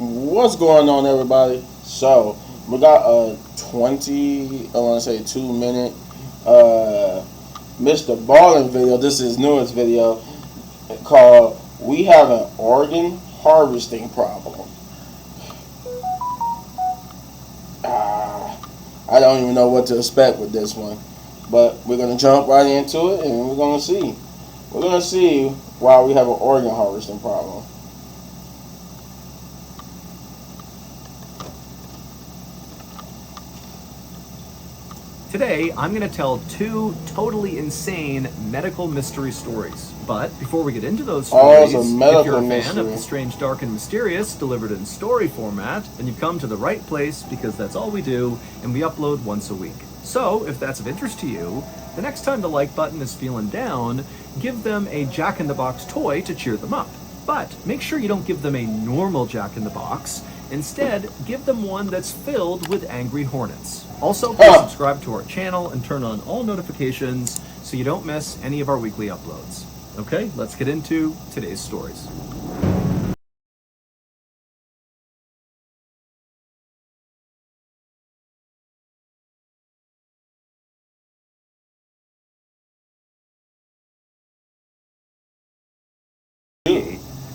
What's going on, everybody? So we got a 2 minute MrBallen video. This is his newest video called "We Have an Organ Harvesting Problem." I don't even know what to expect with this one, but we're gonna jump right into it, and we're gonna see. We're gonna see why we have an organ harvesting problem. Today, I'm going to tell two totally insane medical mystery stories. But before we get into those stories, if you're a fan of the strange, dark, and mysterious delivered in story format, then you've come to the right place, because that's all we do, and we upload once a week. So, if that's of interest to you, the next time the like button is feeling down, give them a Jack-in-the-Box toy to cheer them up. But make sure you don't give them a normal Jack-in-the-Box. Instead, give them one that's filled with angry hornets. Also, please subscribe to our channel and turn on all notifications so you don't miss any of our weekly uploads. Okay, let's get into today's stories.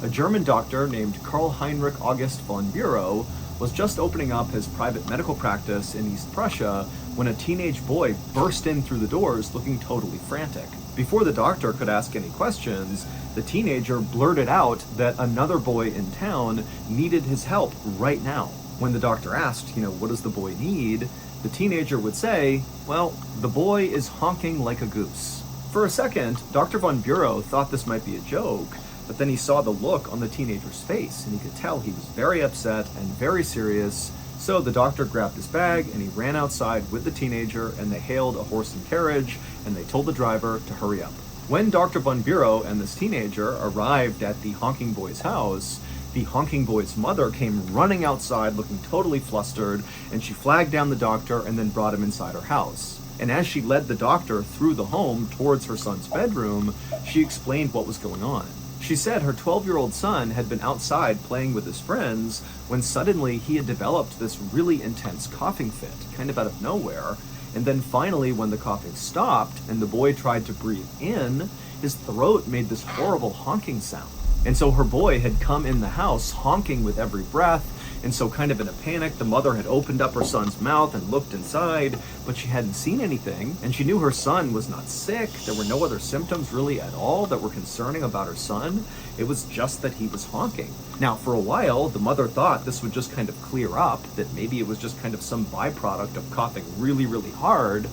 A German doctor named Karl Heinrich August von Bureau was just opening up his private medical practice in East Prussia when a teenage boy burst in through the doors looking totally frantic. Before the doctor could ask any questions, the teenager blurted out that another boy in town needed his help right now. When the doctor asked, what does the boy need? The teenager would say, well, the boy is honking like a goose. For a second, Dr. von Bureau thought this might be a joke, but then he saw the look on the teenager's face, and he could tell he was very upset and very serious. So the doctor grabbed his bag and he ran outside with the teenager, and they hailed a horse and carriage, and they told the driver to hurry up. When Dr. von Bureau and this teenager arrived at the honking boy's house, the honking boy's mother came running outside looking totally flustered, and she flagged down the doctor and then brought him inside her house. And as she led the doctor through the home towards her son's bedroom, she explained what was going on. She said her 12-year-old son had been outside playing with his friends when suddenly he had developed this really intense coughing fit, kind of out of nowhere. And then finally, when the coughing stopped and the boy tried to breathe in, his throat made this horrible honking sound. And so her boy had come in the house honking with every breath. And so kind of in a panic, the mother had opened up her son's mouth and looked inside, but she hadn't seen anything, and she knew her son was not sick. There were no other symptoms really at all that were concerning about her son. It was just that he was honking. Now, for a while, the mother thought this would just kind of clear up, that maybe it was just kind of some byproduct of coughing really, really hard.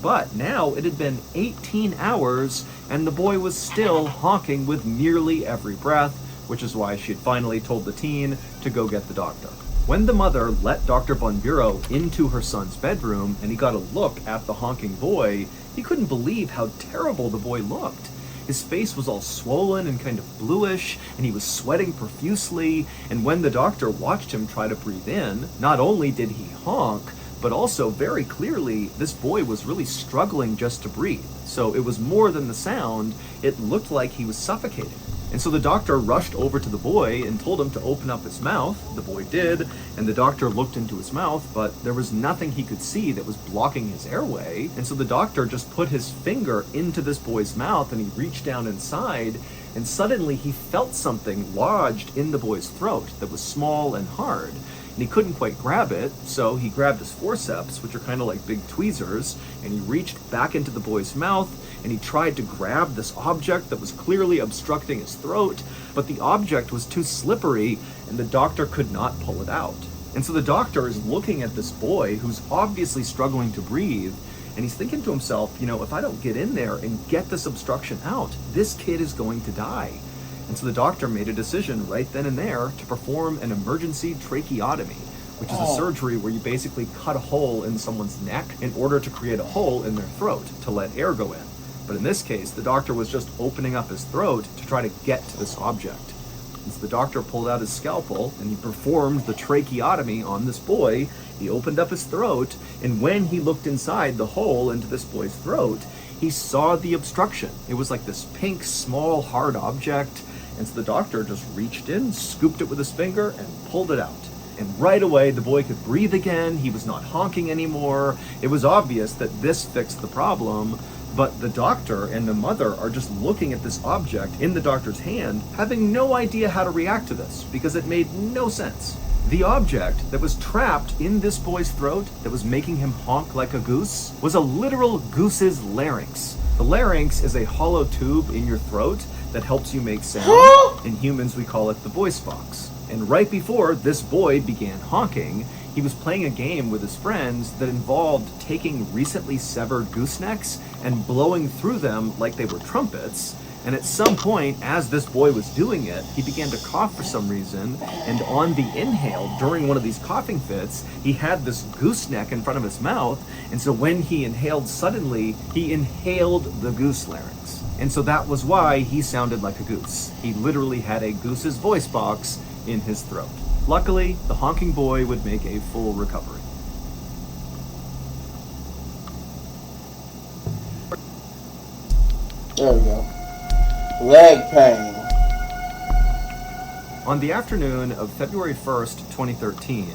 But now it had been 18 hours, and the boy was still honking with nearly every breath, which is why she had finally told the teen to go get the doctor. When the mother let Dr. von Bureau into her son's bedroom and he got a look at the honking boy, he couldn't believe how terrible the boy looked. His face was all swollen and kind of bluish, and he was sweating profusely, and when the doctor watched him try to breathe in, not only did he honk, but also very clearly this boy was really struggling just to breathe. So it was more than the sound, it looked like he was suffocating. And so the doctor rushed over to the boy and told him to open up his mouth. The boy did, and the doctor looked into his mouth, but there was nothing he could see that was blocking his airway. And so the doctor just put his finger into this boy's mouth, and he reached down inside, and suddenly he felt something lodged in the boy's throat that was small and hard. And he couldn't quite grab it, so he grabbed his forceps, which are kind of like big tweezers, and he reached back into the boy's mouth, and he tried to grab this object that was clearly obstructing his throat, but the object was too slippery, and the doctor could not pull it out. And so the doctor is looking at this boy who's obviously struggling to breathe, and he's thinking to himself, if I don't get in there and get this obstruction out, this kid is going to die. And so the doctor made a decision right then and there to perform an emergency tracheotomy, which is a surgery where you basically cut a hole in someone's neck in order to create a hole in their throat to let air go in. But in this case, the doctor was just opening up his throat to try to get to this object. And so the doctor pulled out his scalpel and he performed the tracheotomy on this boy. He opened up his throat, and when he looked inside the hole into this boy's throat, he saw the obstruction. It was like this pink, small, hard object, And so the doctor just reached in, scooped it with his finger, and pulled it out. And right away, the boy could breathe again. He was not honking anymore. It was obvious that this fixed the problem. But the doctor and the mother are just looking at this object in the doctor's hand, having no idea how to react to this, because it made no sense. The object that was trapped in this boy's throat, that was making him honk like a goose, was a literal goose's larynx. The larynx is a hollow tube in your throat that helps you make sound. In humans, we call it the voice box. And right before this boy began honking, he was playing a game with his friends that involved taking recently severed goosenecks and blowing through them like they were trumpets. And at some point, as this boy was doing it, he began to cough for some reason, and on the inhale, during one of these coughing fits, he had this gooseneck in front of his mouth, and so when he inhaled suddenly, he inhaled the goose larynx. And so that was why he sounded like a goose. He literally had a goose's voice box in his throat. Luckily, the honking boy would make a full recovery. There we go. Leg pain. On the afternoon of February 1st, 2013,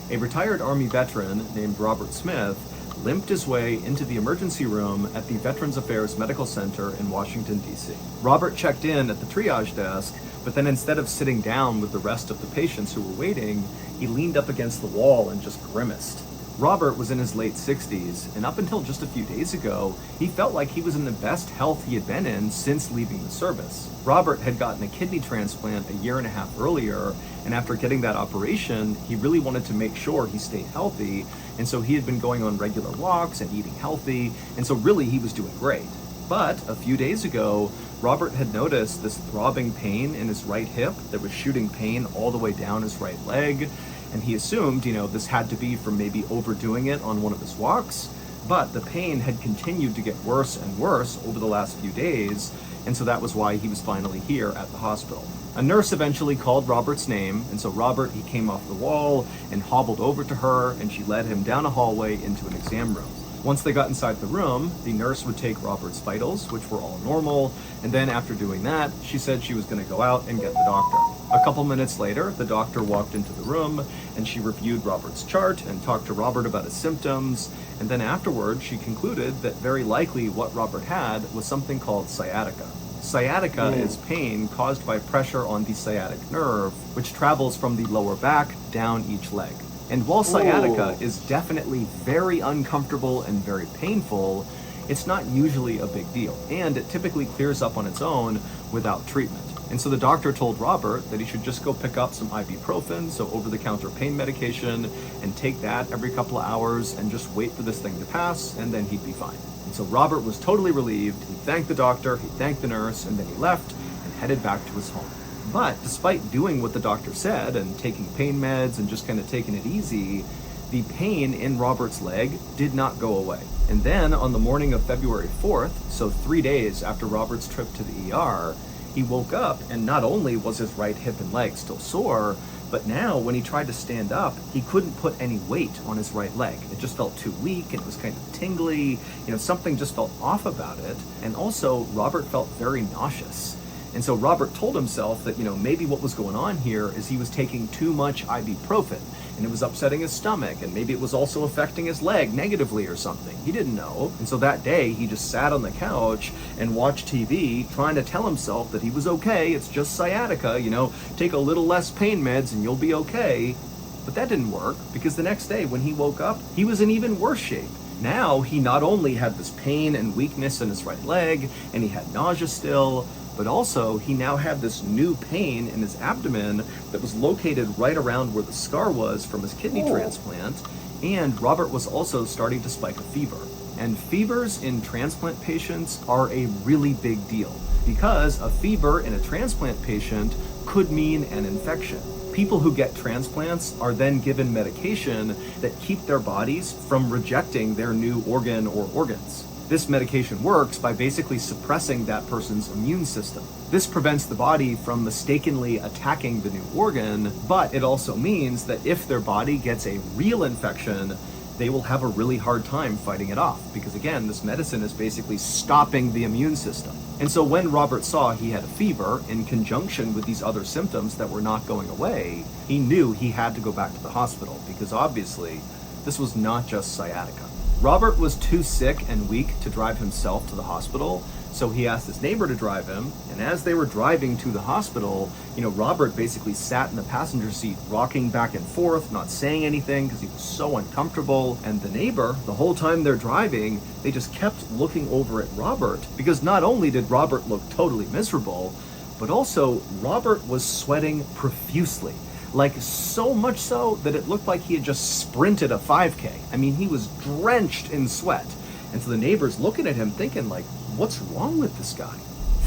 a retired Army veteran named Robert Smith limped his way into the emergency room at the Veterans Affairs Medical Center in Washington, D.C. Robert checked in at the triage desk, but then instead of sitting down with the rest of the patients who were waiting, he leaned up against the wall and just grimaced. Robert was in his late 60s, and up until just a few days ago, he felt like he was in the best health he had been in since leaving the service. Robert had gotten a kidney transplant a year and a half earlier, and after getting that operation, he really wanted to make sure he stayed healthy, and so he had been going on regular walks and eating healthy, and so really he was doing great. But a few days ago, Robert had noticed this throbbing pain in his right hip that was shooting pain all the way down his right leg, and he assumed, this had to be from maybe overdoing it on one of his walks, but the pain had continued to get worse and worse over the last few days, and so that was why he was finally here at the hospital. A nurse eventually called Robert's name, and so Robert, he came off the wall and hobbled over to her, and she led him down a hallway into an exam room. Once they got inside the room, the nurse would take Robert's vitals, which were all normal, and then after doing that, she said she was going to go out and get the doctor. A couple minutes later, the doctor walked into the room, and she reviewed Robert's chart and talked to Robert about his symptoms, and then afterward, she concluded that very likely what Robert had was something called sciatica. Sciatica is pain caused by pressure on the sciatic nerve, which travels from the lower back down each leg. And while sciatica is definitely very uncomfortable and very painful, it's not usually a big deal, and it typically clears up on its own without treatment. And so the doctor told Robert that he should just go pick up some ibuprofen, so over-the-counter pain medication, and take that every couple of hours and just wait for this thing to pass, and then he'd be fine. And so Robert was totally relieved. He thanked the doctor, he thanked the nurse, and then he left and headed back to his home. But despite doing what the doctor said and taking pain meds and just kind of taking it easy, the pain in Robert's leg did not go away. And then on the morning of February 4th, so 3 days after Robert's trip to the ER, he woke up and not only was his right hip and leg still sore, but now when he tried to stand up, he couldn't put any weight on his right leg. It just felt too weak and it was kind of tingly, something just felt off about it. And also Robert felt very nauseous. And so Robert told himself that, maybe what was going on here is he was taking too much ibuprofen and it was upsetting his stomach, and maybe it was also affecting his leg negatively or something. He didn't know. And so that day he just sat on the couch and watched TV trying to tell himself that he was okay. It's just sciatica, take a little less pain meds and you'll be okay. But that didn't work, because the next day when he woke up, he was in even worse shape. Now he not only had this pain and weakness in his right leg, and he had nausea still, but also he now had this new pain in his abdomen that was located right around where the scar was from his kidney transplant, and Robert was also starting to spike a fever. And fevers in transplant patients are a really big deal, because a fever in a transplant patient could mean an infection. People who get transplants are then given medication that keep their bodies from rejecting their new organ or organs. This medication works by basically suppressing that person's immune system. This prevents the body from mistakenly attacking the new organ, but it also means that if their body gets a real infection, they will have a really hard time fighting it off, because again, this medicine is basically stopping the immune system. And so when Robert saw he had a fever in conjunction with these other symptoms that were not going away, he knew he had to go back to the hospital, because obviously this was not just sciatica. Robert was too sick and weak to drive himself to the hospital, so he asked his neighbor to drive him, and as they were driving to the hospital, Robert basically sat in the passenger seat, rocking back and forth, not saying anything because he was so uncomfortable. And the neighbor, the whole time they're driving, they just kept looking over at Robert, because not only did Robert look totally miserable, but also Robert was sweating profusely. Like, so much so that it looked like he had just sprinted a 5K. I mean, he was drenched in sweat. And so the neighbor's looking at him thinking, like, what's wrong with this guy?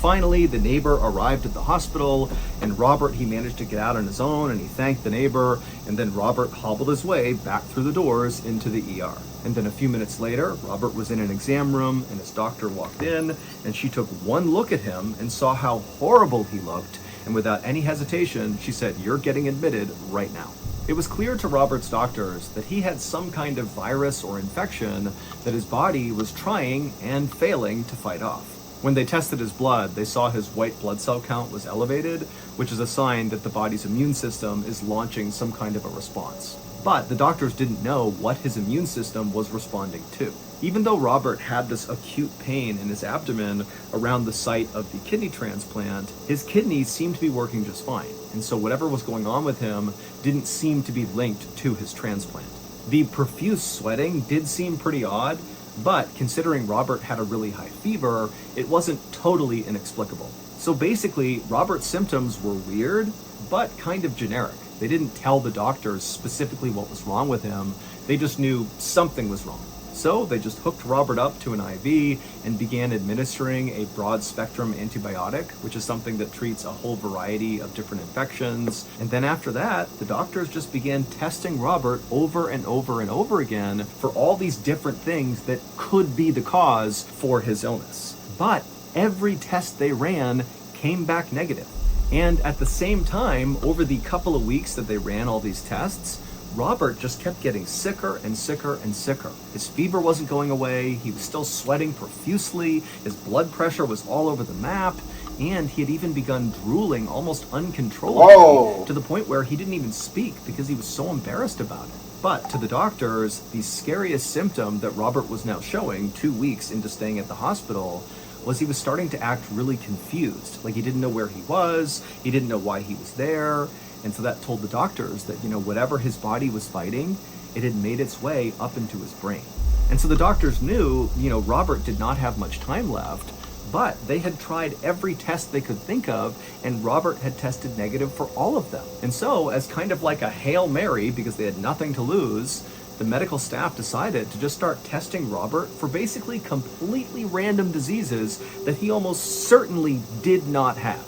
Finally, the neighbor arrived at the hospital, and Robert, he managed to get out on his own, and he thanked the neighbor, and then Robert hobbled his way back through the doors into the ER. And then a few minutes later, Robert was in an exam room, and his doctor walked in, and she took one look at him and saw how horrible he looked, and without any hesitation, she said, "You're getting admitted right now." It was clear to Robert's doctors that he had some kind of virus or infection that his body was trying and failing to fight off. When they tested his blood, they saw his white blood cell count was elevated, which is a sign that the body's immune system is launching some kind of a response. But the doctors didn't know what his immune system was responding to. Even though Robert had this acute pain in his abdomen around the site of the kidney transplant, his kidneys seemed to be working just fine. And so whatever was going on with him didn't seem to be linked to his transplant. The profuse sweating did seem pretty odd, but considering Robert had a really high fever, it wasn't totally inexplicable. So basically, Robert's symptoms were weird, but kind of generic. They didn't tell the doctors specifically what was wrong with him. They just knew something was wrong. So they just hooked Robert up to an IV and began administering a broad-spectrum antibiotic, which is something that treats a whole variety of different infections. And then after that, the doctors just began testing Robert over and over and over again for all these different things that could be the cause for his illness. But every test they ran came back negative. And at the same time, over the couple of weeks that they ran all these tests, Robert just kept getting sicker and sicker and sicker. His fever wasn't going away, he was still sweating profusely, his blood pressure was all over the map, and he had even begun drooling almost uncontrollably to the point where he didn't even speak because he was so embarrassed about it. But to the doctors, the scariest symptom that Robert was now showing 2 weeks into staying at the hospital was he was starting to act really confused. Like, he didn't know where he was, he didn't know why he was there. And so that told the doctors that, whatever his body was fighting, it had made its way up into his brain. And so the doctors knew, Robert did not have much time left, but they had tried every test they could think of, and Robert had tested negative for all of them. And so, as kind of like a Hail Mary, because they had nothing to lose, the medical staff decided to just start testing Robert for basically completely random diseases that he almost certainly did not have.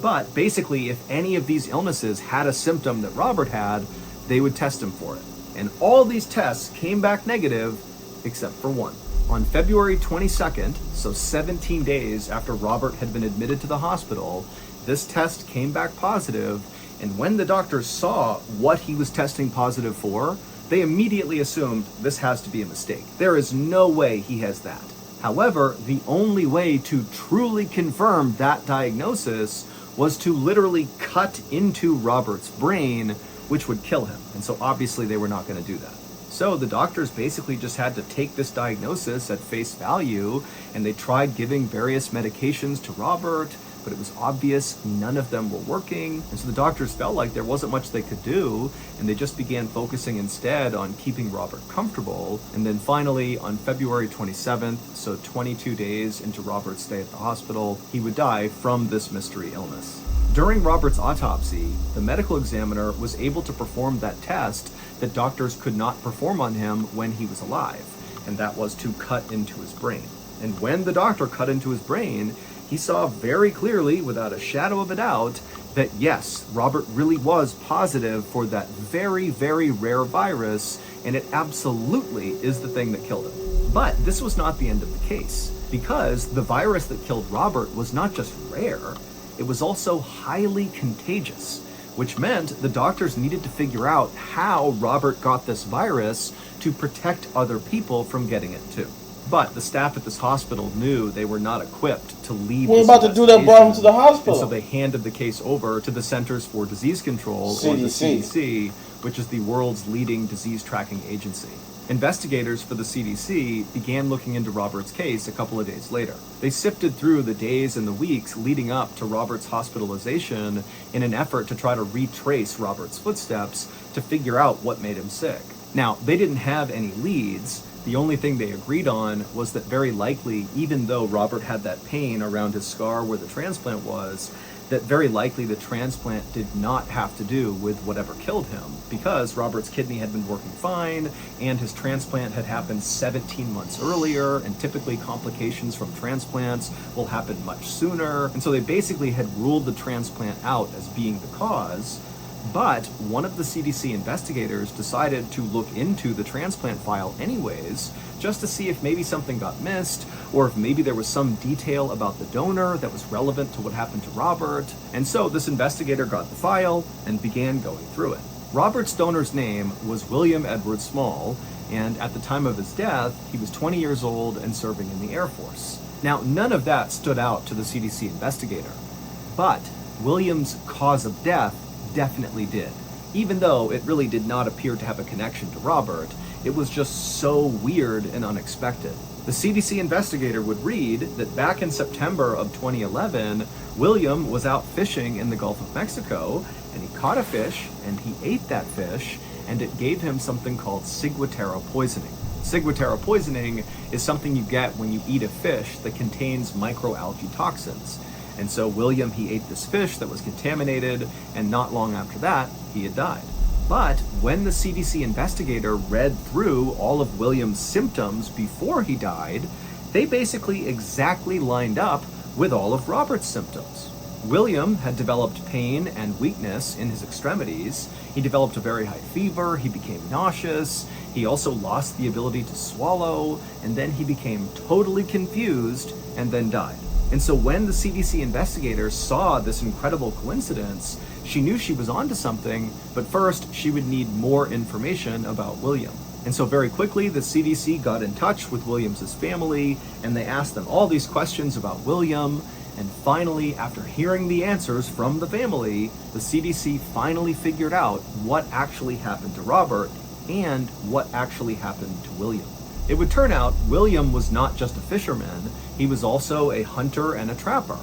But basically, if any of these illnesses had a symptom that Robert had, they would test him for it. And all these tests came back negative, except for one. On February 22nd, so 17 days after Robert had been admitted to the hospital, this test came back positive, and when the doctors saw what he was testing positive for, they immediately assumed this has to be a mistake. There is no way he has that. However, the only way to truly confirm that diagnosis was to literally cut into Robert's brain, which would kill him. And so obviously they were not going to do that. So the doctors basically just had to take this diagnosis at face value, and they tried giving various medications to Robert, but it was obvious none of them were working. And so the doctors felt like there wasn't much they could do, and they just began focusing instead on keeping Robert comfortable. And then finally, on February 27th, so 22 days into Robert's stay at the hospital, he would die from this mystery illness. During Robert's autopsy, the medical examiner was able to perform that test that doctors could not perform on him when he was alive, and that was to cut into his brain. And when the doctor cut into his brain, he saw very clearly, without a shadow of a doubt, that yes, Robert really was positive for that very, very rare virus, and it absolutely is the thing that killed him. But this was not the end of the case, because the virus that killed Robert was not just rare, it was also highly contagious, which meant the doctors needed to figure out how Robert got this virus to protect other people from getting it too. But the staff at this hospital knew they were not equipped to lead We're this about to do that, brought him to the investigation, hospital. and so they handed the case over to the Centers for Disease Control, or the CDC, which is the world's leading disease tracking agency. Investigators for the CDC began looking into Robert's case a couple of days later. They sifted through the days and the weeks leading up to Robert's hospitalization in an effort to try to retrace Robert's footsteps to figure out what made him sick. Now, they didn't have any leads. The only thing they agreed on was that very likely, even though Robert had that pain around his scar where the transplant was, that very likely the transplant did not have to do with whatever killed him, because Robert's kidney had been working fine and his transplant had happened 17 months earlier, and typically complications from transplants will happen much sooner. And so they basically had ruled the transplant out as being the cause. But one of the CDC investigators decided to look into the transplant file anyways, just to see if maybe something got missed, or if maybe there was some detail about the donor that was relevant to what happened to Robert. And so this investigator got the file and began going through it. Robert's donor's name was William Edward Small, and at the time of his death, he was 20 years old and serving in the Air Force. Now, none of that stood out to the CDC investigator, but William's cause of death definitely did. Even though it really did not appear to have a connection to Robert, it was just so weird and unexpected. The CDC investigator would read that back in September of 2011, William was out fishing in the Gulf of Mexico, and he caught a fish, and he ate that fish, and it gave him something called ciguatera poisoning. Ciguatera poisoning is something you get when you eat a fish that contains microalgae toxins. And so William, he ate this fish that was contaminated, and not long after that, he had died. But when the CDC investigator read through all of William's symptoms before he died, they basically exactly lined up with all of Robert's symptoms. William had developed pain and weakness in his extremities. He developed a very high fever, he became nauseous, he also lost the ability to swallow, and then he became totally confused and then died. And so when the CDC investigator saw this incredible coincidence, she knew she was onto something, but first she would need more information about William. And so very quickly, the CDC got in touch with William's family, and they asked them all these questions about William. And finally, after hearing the answers from the family, the CDC finally figured out what actually happened to Robert and what actually happened to William. It would turn out William was not just a fisherman, he was also a hunter and a trapper.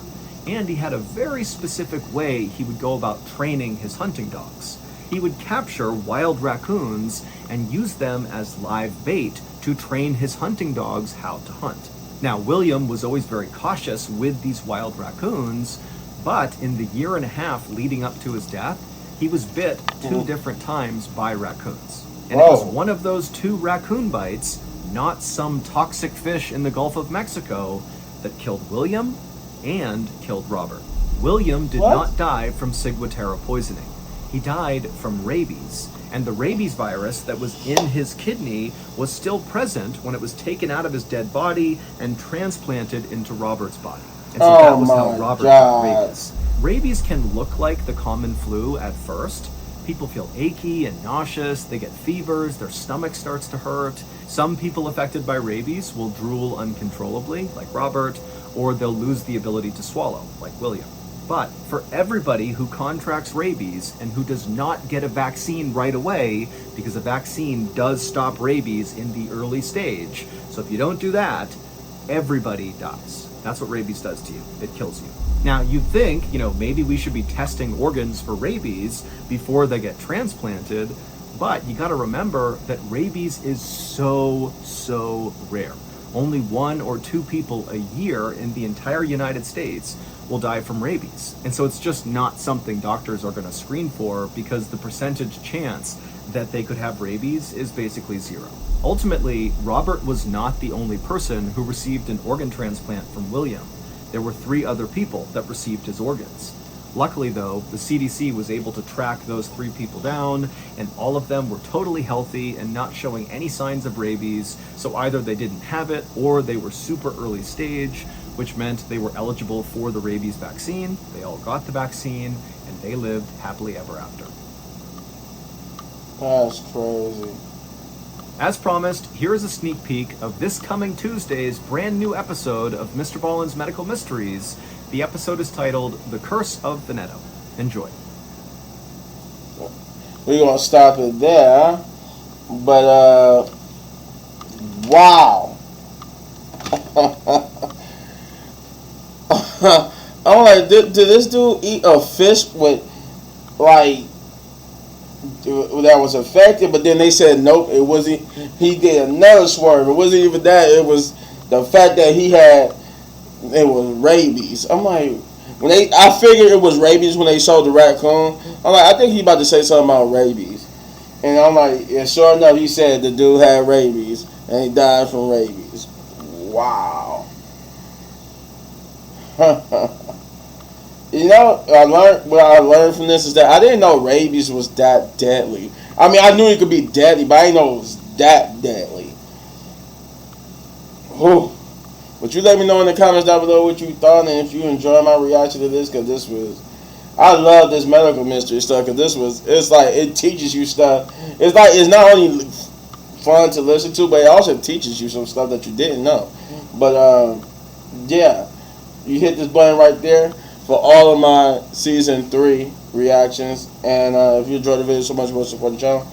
And he had a very specific way he would go about training his hunting dogs. He would capture wild raccoons and use them as live bait to train his hunting dogs how to hunt. Now, William was always very cautious with these wild raccoons, but in the year and a half leading up to his death, he was bit 2 different times by raccoons. And it was one of those 2 raccoon bites, not some toxic fish in the Gulf of Mexico, that killed William and killed Robert. William did not die from ciguatera poisoning. He died from rabies, and the rabies virus that was in his kidney was still present when it was taken out of his dead body and transplanted into Robert's body. And so that was how Robert got rabies. Rabies can look like the common flu at first. People feel achy and nauseous, they get fevers, their stomach starts to hurt. Some people affected by rabies will drool uncontrollably, like Robert, or they'll lose the ability to swallow, like William. But for everybody who contracts rabies and who does not get a vaccine right away, because a vaccine does stop rabies in the early stage, so if you don't do that, everybody dies. That's what rabies does to you. It kills you. Now, you'd think, maybe we should be testing organs for rabies before they get transplanted, but you gotta remember that rabies is so rare. Only 1 or 2 people a year in the entire United States will die from rabies. And so it's just not something doctors are gonna screen for, because the percentage chance that they could have rabies is basically 0. Ultimately, Robert was not the only person who received an organ transplant from William. There were 3 other people that received his organs. Luckily though, the CDC was able to track those 3 people down, and all of them were totally healthy and not showing any signs of rabies, so either they didn't have it or they were super early stage, which meant they were eligible for the rabies vaccine. They all got the vaccine, and they lived happily ever after. That's crazy. As promised, here is a sneak peek of this coming Tuesday's brand new episode of Mr. Ballen's Medical Mysteries. The episode is titled The Curse of Veneto. Enjoy. We're going to stop it there. But, wow. I'm like, did this dude eat a fish with, like, that was affected? But then they said, nope, it wasn't. He did another swerve. It wasn't even that. It was the fact that he had, it was rabies. I'm like, I figured it was rabies when they showed the raccoon. I'm like, I think he about to say something about rabies. And I'm like, and sure enough, he said the dude had rabies and he died from rabies. Wow. You know, what I learned from this is that I didn't know rabies was that deadly. I mean, I knew it could be deadly, but I didn't know it was that deadly. Whew. But you let me know in the comments down below what you thought and if you enjoyed my reaction to this, because this was, I love this medical mystery stuff, because it's like, it teaches you stuff. It's like, it's not only fun to listen to, but it also teaches you some stuff that you didn't know. But, yeah, you hit this button right there for all of my season 3 reactions. And if you enjoyed the video so much, support the channel,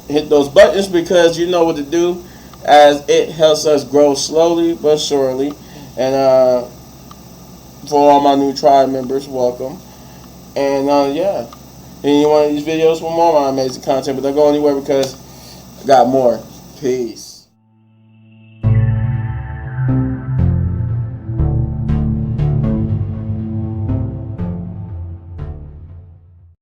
hit those buttons, because you know what to do, as it helps us grow slowly but surely. And for all my new tribe members, welcome. And yeah, any one of these videos for more of my amazing content, but don't go anywhere because I got more. Peace.